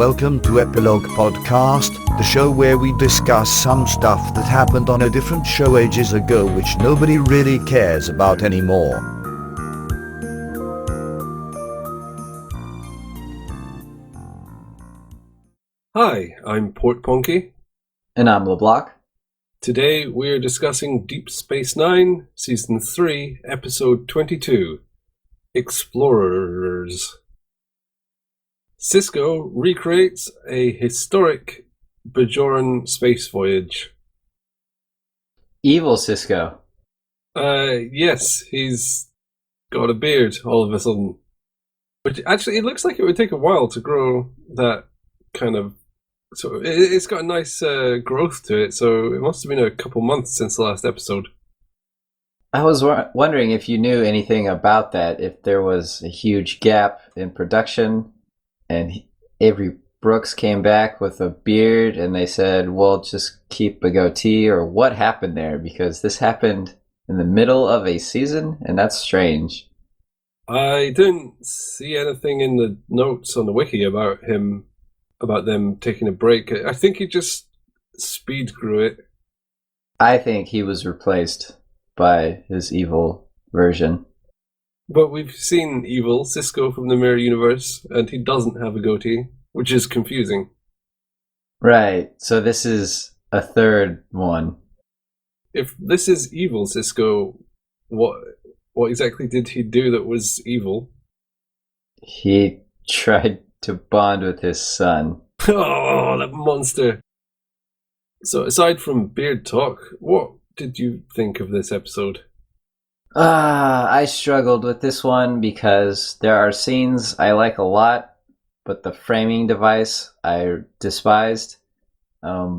Welcome to Epilogue Podcast, the show where we discuss some stuff that happened on a different show ages ago which nobody really cares about anymore. Hi, I'm Portponky. And I'm LeBloc. Today we are discussing Deep Space Nine, Season 3, Episode 22, Explorers. Sisko recreates a historic Bajoran space voyage. Evil Sisko. Yes, he's got a beard all of a sudden. Which actually, it looks like it would take a while to grow that kind of... So it's got a nice growth to it, so it must have been a couple months since the last episode. I was wondering if you knew anything about that, if there was a huge gap in production and Avery Brooks came back with a beard and they said, well, just keep a goatee, or what happened there, because this happened in the middle of a season and that's strange. I didn't see anything in the notes on the wiki about them taking a break. I think he just speed grew it. I think he was replaced by his evil version. But we've seen evil Sisko from the Mirror Universe, and he doesn't have a goatee, which is confusing. Right, so this is a third one. If this is evil Sisko, what exactly did he do that was evil? He tried to bond with his son. Oh, that monster! So aside from beard talk, what did you think of this episode? I struggled with this one because there are scenes I like a lot, but the framing device I despised. I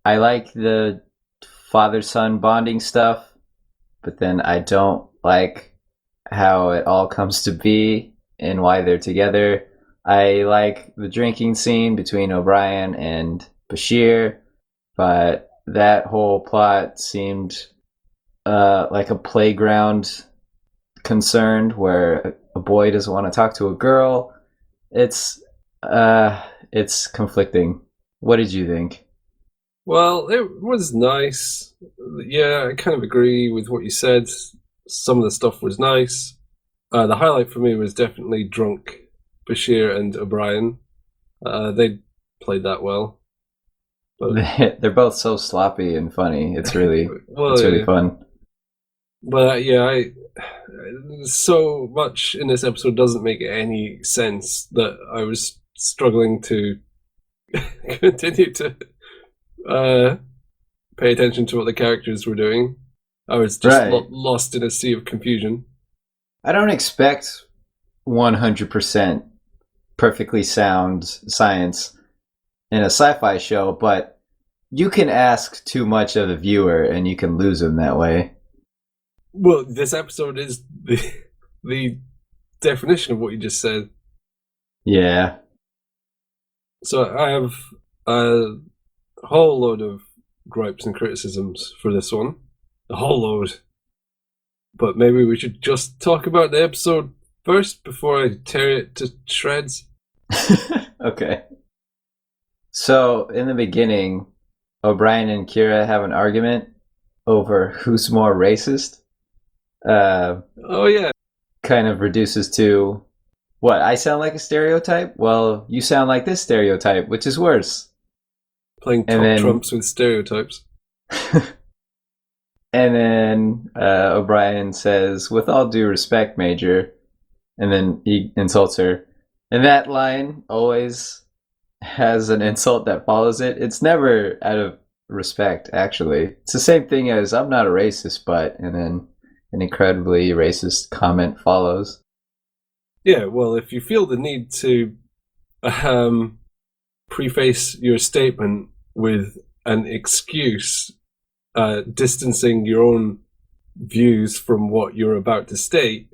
like the father-son bonding stuff, but then I don't like how it all comes to be and why they're together. I like the drinking scene between O'Brien and Bashir, but that whole plot seemed like a playground concerned where a boy doesn't want to talk to a girl. It's conflicting. What did you think? Well, it was nice. Yeah, I kind of agree with what you said. Some of the stuff was nice. The highlight for me was definitely drunk Bashir and O'Brien. They played that well. But They're both so sloppy and funny. It's really yeah. fun. But so much in this episode doesn't make any sense that I was struggling to continue to pay attention to what the characters were doing. I was just lost in a sea of confusion. I don't expect 100% perfectly sound science in a sci-fi show, but you can ask too much of the viewer and you can lose them that way. Well, this episode is the definition of what you just said. Yeah. So I have a whole load of gripes and criticisms for this one. A whole load. But maybe we should just talk about the episode first before I tear it to shreds. Okay. So, in the beginning, O'Brien and Kira have an argument over who's more racist. Oh, yeah. Kind of reduces to, what, I sound like a stereotype? Well, you sound like this stereotype, which is worse. Playing trumps with stereotypes. And then O'Brien says, with all due respect, Major, and then he insults her. And that line always has an insult that follows it. It's never out of respect, actually. It's the same thing as, I'm not a racist, but, and then an incredibly racist comment follows. Yeah, well, if you feel the need to preface your statement with an excuse, distancing your own views from what you're about to state,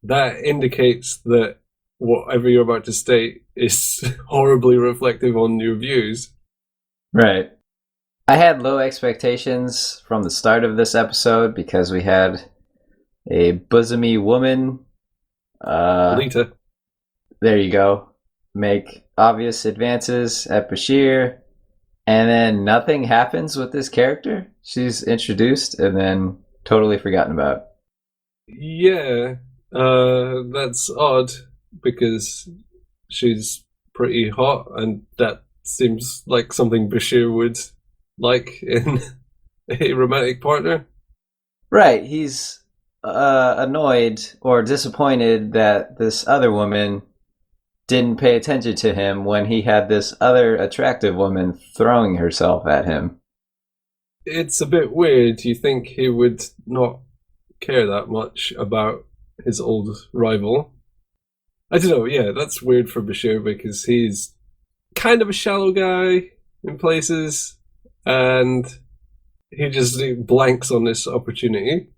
that indicates that whatever you're about to state is horribly reflective on your views. Right. I had low expectations from the start of this episode because we had a bosomy woman. Lita. There you go. make obvious advances at Bashir, and then nothing happens with this character. She's introduced and then totally forgotten about. Yeah, that's odd because she's pretty hot, and that seems like something Bashir would like in a romantic partner. Right, he's annoyed or disappointed that this other woman didn't pay attention to him when he had this other attractive woman throwing herself at him. It's a bit weird. You think he would not care that much about his old rival. I don't know, yeah, that's weird for Bashir because he's kind of a shallow guy in places, and he just blanks on this opportunity.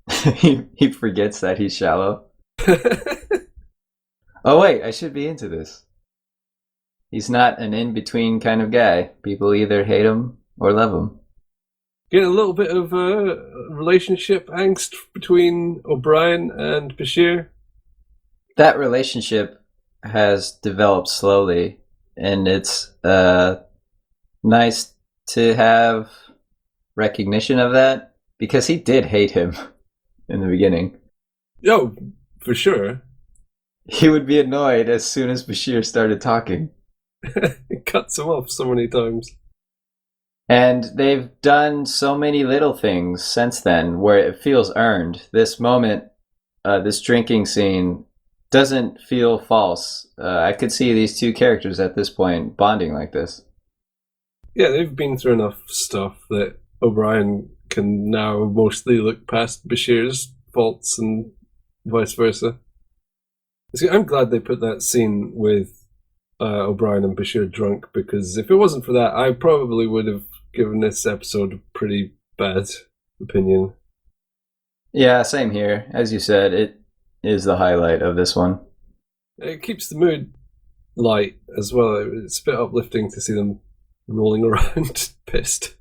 He forgets that he's shallow. Oh wait, I should be into this. He's not an in-between kind of guy. People either hate him or love him. Get a little bit of relationship angst between O'Brien and Bashir. That relationship has developed slowly, and it's nice to have recognition of that because he did hate him in the beginning. Oh, for sure. He would be annoyed as soon as Bashir started talking. It cuts him off so many times. And they've done so many little things since then where it feels earned. This moment, this drinking scene, doesn't feel false. I could see these two characters at this point bonding like this. Yeah, they've been through enough stuff that O'Brien can now mostly look past Bashir's faults and vice versa. See, I'm glad they put that scene with O'Brien and Bashir drunk, because if it wasn't for that, I probably would have given this episode a pretty bad opinion. Yeah, same here. As you said, it is the highlight of this one. It keeps the mood light as well. It's a bit uplifting to see them rolling around pissed.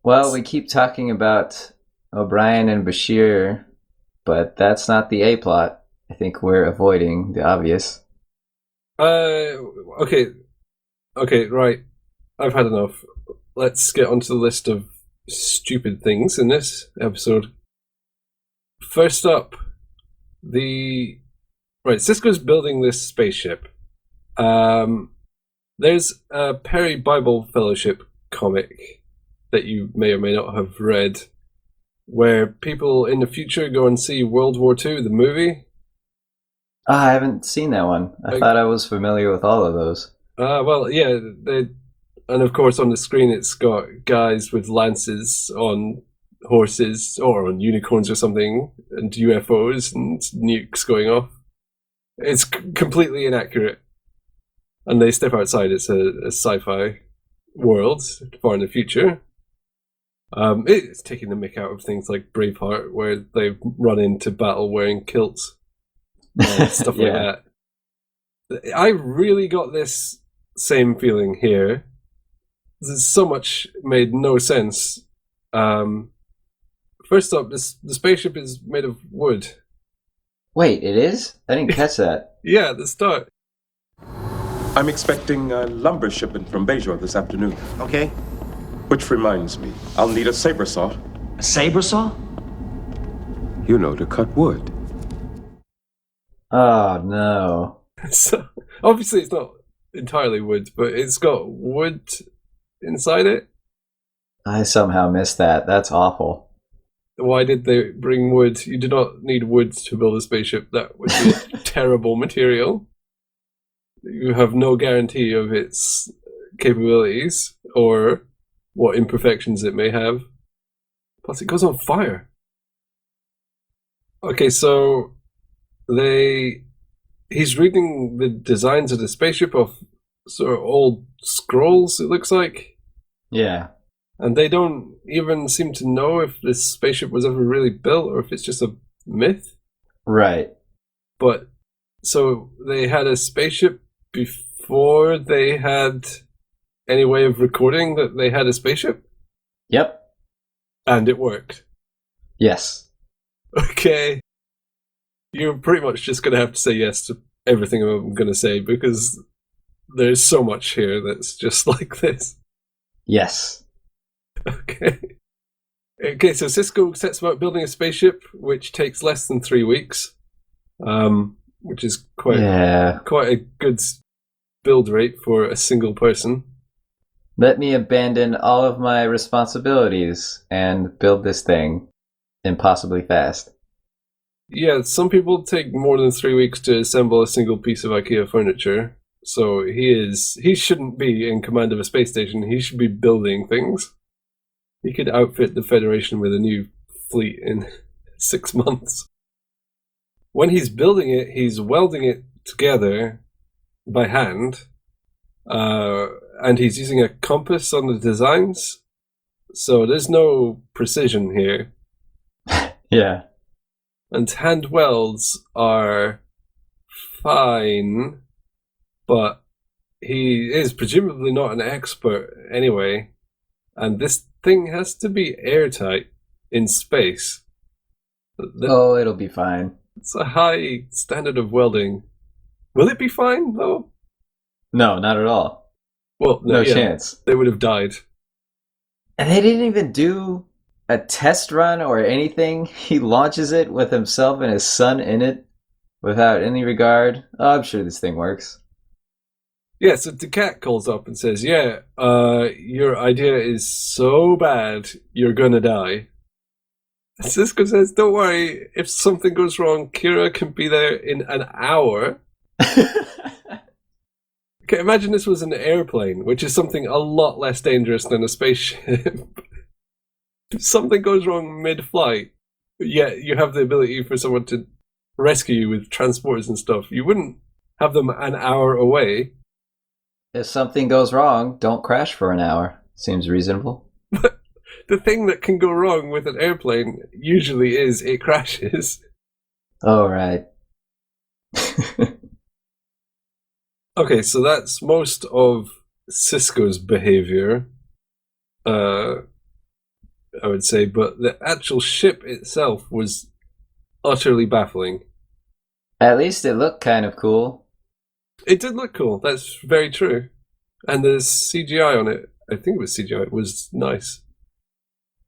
Well, we keep talking about O'Brien and Bashir, but that's not the A plot. I think we're avoiding the obvious. Okay, right. I've had enough. Let's get onto the list of stupid things in this episode. First up, Cisco's building this spaceship. There's a Perry Bible Fellowship comic that you may or may not have read, where people in the future go and see World War II, the movie. I haven't seen that one. I thought I was familiar with all of those. Well, yeah, and of course on the screen it's got guys with lances on horses or on unicorns or something, and UFOs and nukes going off. It's completely inaccurate. And they step outside. It's a sci-fi world far in the future. It's taking the mick out of things like Braveheart, where they run into battle wearing kilts and stuff like that. I really got this same feeling here. There's so much made no sense. First up, the spaceship is made of wood. Wait, it is? I didn't catch that. Yeah, at the start. I'm expecting a lumber shipment from Bajor this afternoon. Okay. Which reminds me, I'll need a saber saw. A saber saw? You know, to cut wood. Oh, no. So, obviously it's not entirely wood, but it's got wood inside it. I somehow missed that. That's awful. Why did they bring wood? You do not need wood to build a spaceship. That would be a terrible material. You have no guarantee of its capabilities or what imperfections it may have. Plus, it goes on fire. Okay, so he's reading the designs of the spaceship off sort of old scrolls, it looks like. Yeah. And they don't even seem to know if this spaceship was ever really built or if it's just a myth. Right. But, so they had a spaceship before they had any way of recording that they had a spaceship? Yep. And it worked. Yes. Okay. You're pretty much just going to have to say yes to everything I'm going to say because there's so much here that's just like this. Yes. Okay. Okay, so Cisco sets about building a spaceship, which takes less than 3 weeks, which is quite a good build rate for a single person. Let me abandon all of my responsibilities and build this thing impossibly fast. Yeah, some people take more than 3 weeks to assemble a single piece of IKEA furniture. So he shouldn't be in command of a space station. He should be building things. He could outfit the Federation with a new fleet in 6 months. When he's building it, he's welding it together by hand, and he's using a compass on the designs. So there's no precision here. Yeah. And hand welds are fine, but he is presumably not an expert anyway. And this thing has to be airtight in space. It'll be fine. It's a high standard of welding. Will it be fine, though? No, not at all. Well, no chance. They would have died. And they didn't even do a test run or anything. He launches it with himself and his son in it without any regard. Oh, I'm sure this thing works. Yeah, so the cat calls up and says, yeah, your idea is so bad, you're gonna die. Cisco says, don't worry, if something goes wrong, Kira can be there in an hour. Okay, imagine this was an airplane, which is something a lot less dangerous than a spaceship. If something goes wrong mid-flight, yet you have the ability for someone to rescue you with transporters and stuff, you wouldn't have them an hour away. If something goes wrong, don't crash for an hour. Seems reasonable. But the thing that can go wrong with an airplane usually is it crashes. Oh, right. Okay, so that's most of Cisco's behavior, I would say, but the actual ship itself was utterly baffling. At least it looked kind of cool. It did look cool, that's very true. And the CGI on it, I think it was CGI, was nice.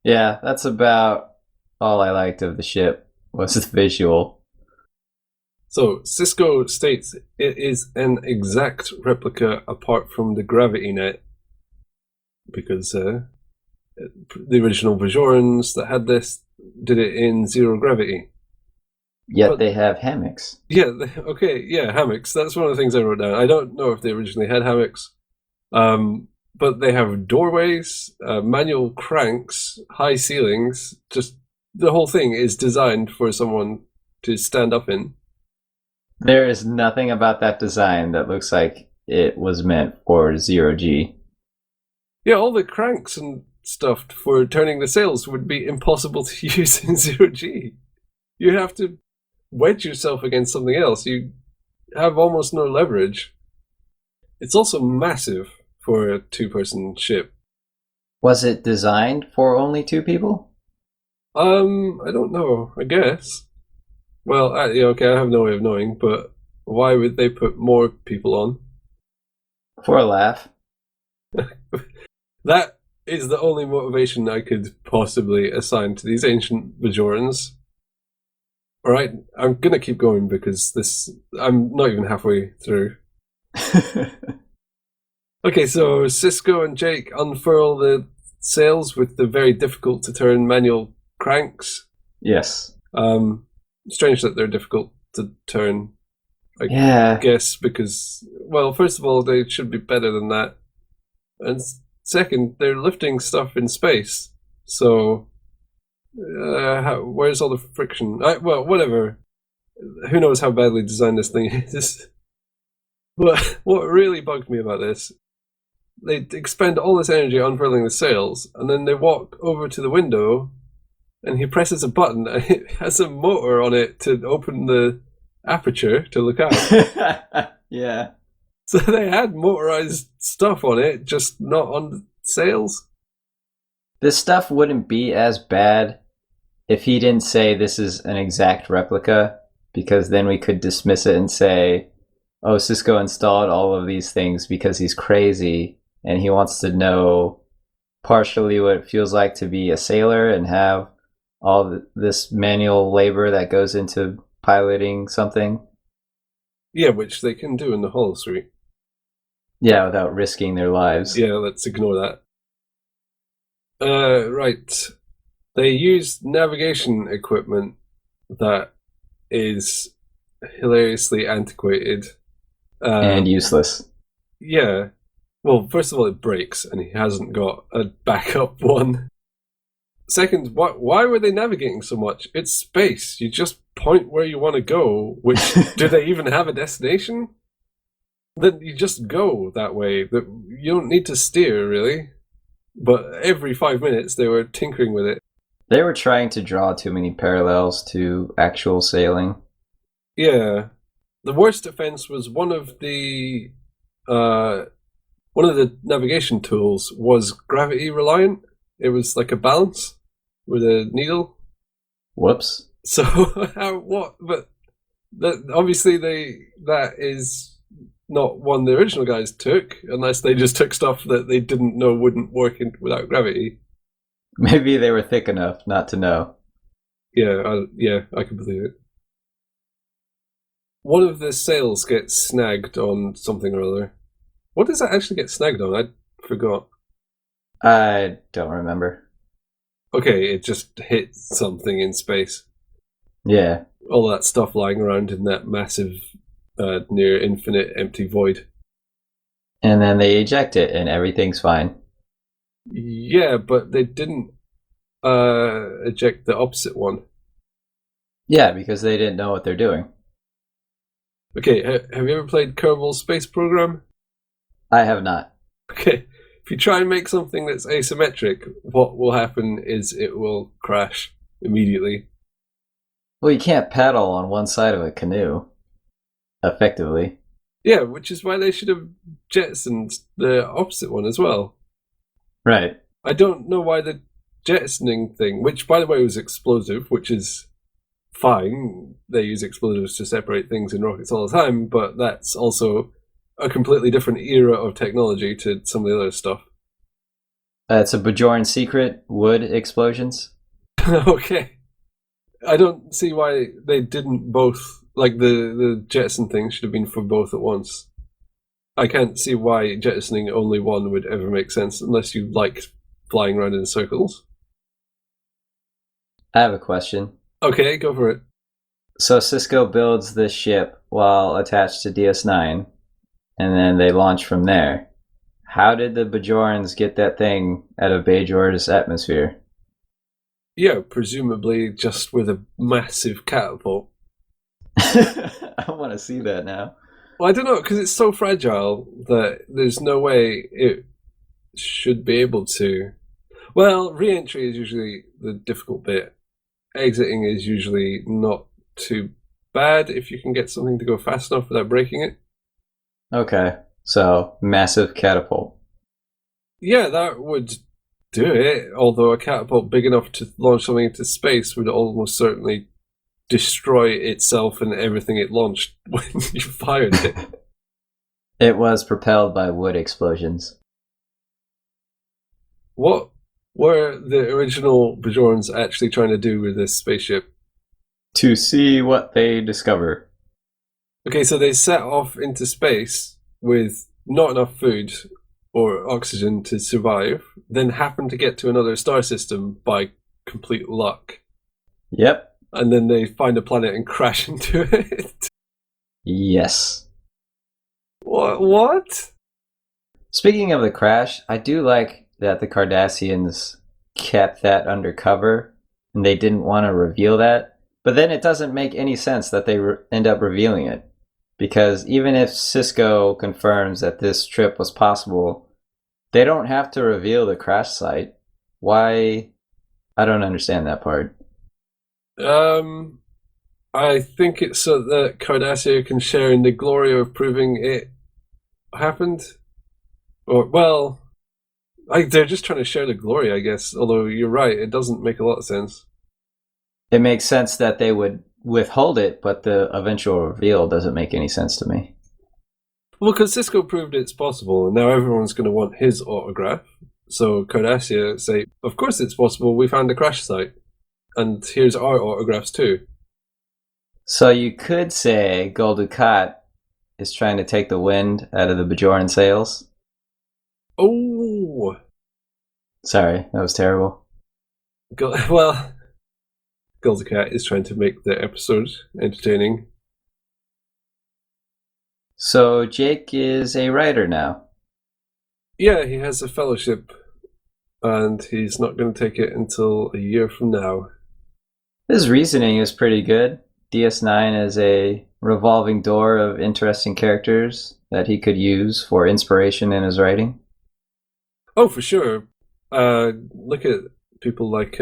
Yeah, that's about all I liked of the ship, was the visual. So, Cisco states it is an exact replica apart from the gravity net, because the original Bajorans that had this did it in zero gravity. Yet they have hammocks. Yeah, okay, yeah, hammocks. That's one of the things I wrote down. I don't know if they originally had hammocks, but they have doorways, manual cranks, high ceilings. Just the whole thing is designed for someone to stand up in. There is nothing about that design that looks like it was meant for zero-G. Yeah, all the cranks and stuff for turning the sails would be impossible to use in zero-G. You have to wedge yourself against something else. You have almost no leverage. It's also massive for a two-person ship. Was it designed for only 2 people? I don't know, I guess. Well, okay, I have no way of knowing, but why would they put more people on? For a laugh. That is the only motivation I could possibly assign to these ancient Bajorans. Alright, I'm gonna keep going because I'm not even halfway through. Okay, so Cisco and Jake unfurl the sails with the very difficult to turn manual cranks. Yes. Strange that they're difficult to turn, I guess, because, well, first of all, they should be better than that. And second, they're lifting stuff in space. So, where's all the friction? Well, whatever. Who knows how badly designed this thing is. But what really bugged me about this, they expend all this energy unfurling the sails, and then they walk over to the window, and he presses a button, and it has a motor on it to open the aperture to look out. Yeah. So they had motorized stuff on it, just not on the sails. This stuff wouldn't be as bad if he didn't say this is an exact replica. because then we could dismiss it and say, oh, Cisco installed all of these things because he's crazy and he wants to know partially what it feels like to be a sailor and have all this manual labor that goes into piloting something. Yeah, which they can do in the Holo Suite. Yeah, without risking their lives. Yeah, let's ignore that. Right. They use navigation equipment that is hilariously antiquated. And useless. Yeah. Well, first of all, it breaks, and he hasn't got a backup one. Second, why were they navigating so much? It's space. You just point where you want to go, which, do they even have a destination? Then you just go that way. You don't need to steer, really. But every 5 minutes, they were tinkering with it. They were trying to draw too many parallels to actual sailing. Yeah. The worst offense was one of the navigation tools was gravity reliant. It was like a balance with a needle. Whoops. So what? But obviously that is not one the original guys took, unless they just took stuff that they didn't know wouldn't work without gravity. Maybe they were thick enough not to know. Yeah, I can believe it. One of the sails gets snagged on something or other. What does that actually get snagged on? I forgot. I don't remember. Okay, it just hit something in space. Yeah. All that stuff lying around in that massive, near infinite empty void. And then they eject it and everything's fine. Yeah, but they didn't eject the opposite one. Yeah, because they didn't know what they're doing. Okay, have you ever played Kerbal Space Program? I have not. Okay, if you try and make something that's asymmetric, what will happen is it will crash immediately. Well, you can't paddle on one side of a canoe, effectively. Yeah, which is why they should have jettisoned the opposite one as well. Right. I don't know why the jettisoning thing, which by the way was explosive, which is fine. They use explosives to separate things in rockets all the time, but that's also a completely different era of technology to some of the other stuff. It's a Bajoran secret, wood explosions. Okay. I don't see why they didn't both, like the jettison thing should have been for both at once. I can't see why jettisoning only one would ever make sense unless you like flying around in circles. I have a question. Okay, go for it. So Cisco builds this ship while attached to DS9, and then they launch from there. How did the Bajorans get that thing out of Bajor's atmosphere? Yeah, presumably just with a massive catapult. I want to see that now. Well, I don't know, because it's so fragile that there's no way it should be able to. Well, re-entry is usually the difficult bit. Exiting is usually not too bad if you can get something to go fast enough without breaking it. Okay, so massive catapult. Yeah, that would do it, although a catapult big enough to launch something into space would almost certainly destroy itself and everything it launched when you fired it. It was propelled by wood explosions. What were the original Bajorans actually trying to do with this spaceship? To see what they discover. Okay, so they set off into space with not enough food or oxygen to survive, then happen to get to another star system by complete luck. Yep. And then they find a planet and crash into it. Yes. What? Speaking of the crash, I do like that the Cardassians kept that undercover and they didn't want to reveal that. But then it doesn't make any sense that they end up revealing it. Because even if Cisco confirms that this trip was possible, they don't have to reveal the crash site. Why? I don't understand that part. I think it's so that Cardassia can share in the glory of proving it happened. Or, well, they're just trying to share the glory, I guess. Although you're right, it doesn't make a lot of sense. It makes sense that they would withhold it, but the eventual reveal doesn't make any sense to me. Well, because Cisco proved it's possible, and now everyone's going to want his autograph. So Cardassia say, of course it's possible, we found a crash site. And here's our autographs too. So you could say Gul Dukat is trying to take the wind out of the Bajoran sails. Oh! Sorry, that was terrible. Well, Goldacat is trying to make the episode entertaining. So Jake is a writer now. Yeah, he has a fellowship, and he's not going to take it until a year from now. His reasoning is pretty good. DS9 is a revolving door of interesting characters that he could use for inspiration in his writing. Oh, for sure. Look at people like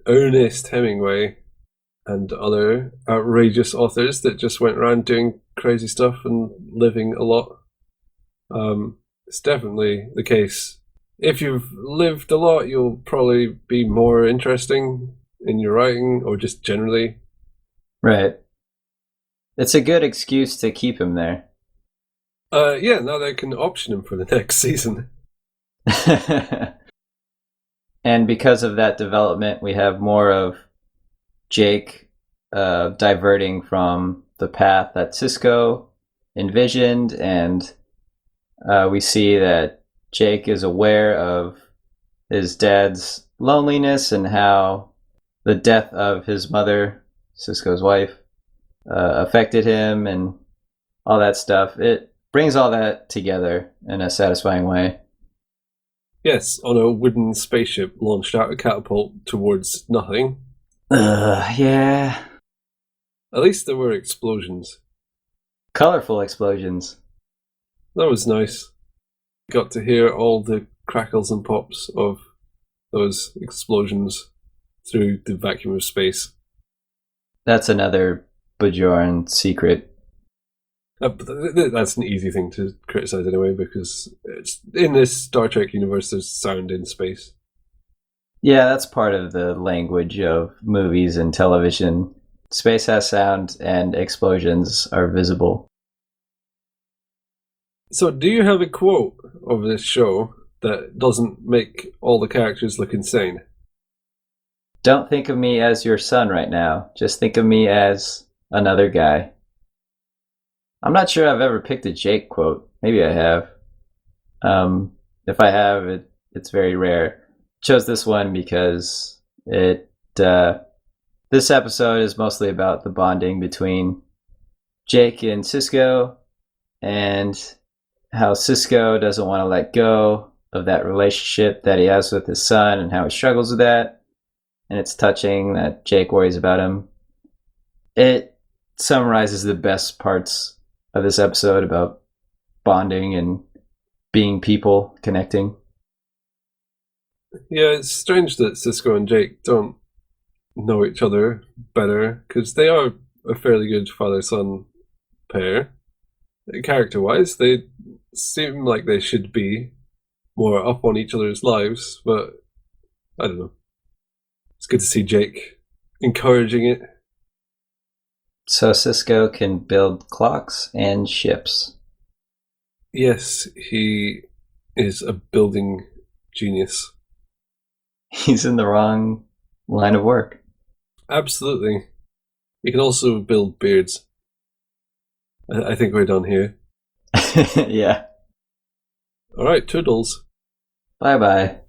Ernest Hemingway and other outrageous authors that just went around doing crazy stuff and living a lot. It's definitely the case. If you've lived a lot, you'll probably be more interesting in your writing, or just generally. Right. It's a good excuse to keep him there. Yeah, now they can option him for the next season. And because of that development, we have more of Jake diverting from the path that Cisco envisioned, and we see that Jake is aware of his dad's loneliness and how the death of his mother, Cisco's wife, affected him and all that stuff. It brings all that together in a satisfying way. Yes, on a wooden spaceship launched out a catapult towards nothing. Yeah. At least there were explosions. Colorful explosions. That was nice. Got to hear all the crackles and pops of those explosions through the vacuum of space. That's another Bajoran secret. That's an easy thing to criticize anyway, because in this Star Trek universe, there's sound in space. Yeah, that's part of the language of movies and television. Space has sound and explosions are visible. So, do you have a quote of this show that doesn't make all the characters look insane? Don't think of me as your son right now. Just think of me as another guy. I'm not sure I've ever picked a Jake quote. Maybe I have. If I have, it's very rare. Chose this one because this episode is mostly about the bonding between Jake and Cisco, and how Cisco doesn't want to let go of that relationship that he has with his son and how he struggles with that. And it's touching that Jake worries about him. It summarizes the best parts of this episode about bonding and being people, connecting. Yeah, it's strange that Cisco and Jake don't know each other better, because they are a fairly good father-son pair. Character-wise, they seem like they should be more up on each other's lives, but I don't know. It's good to see Jake encouraging it. So Cisco can build clocks and ships. Yes, he is a building genius. He's in the wrong line of work. Absolutely. He can also build beards. I think we're done here. Yeah. Alright, toodles. Bye-bye.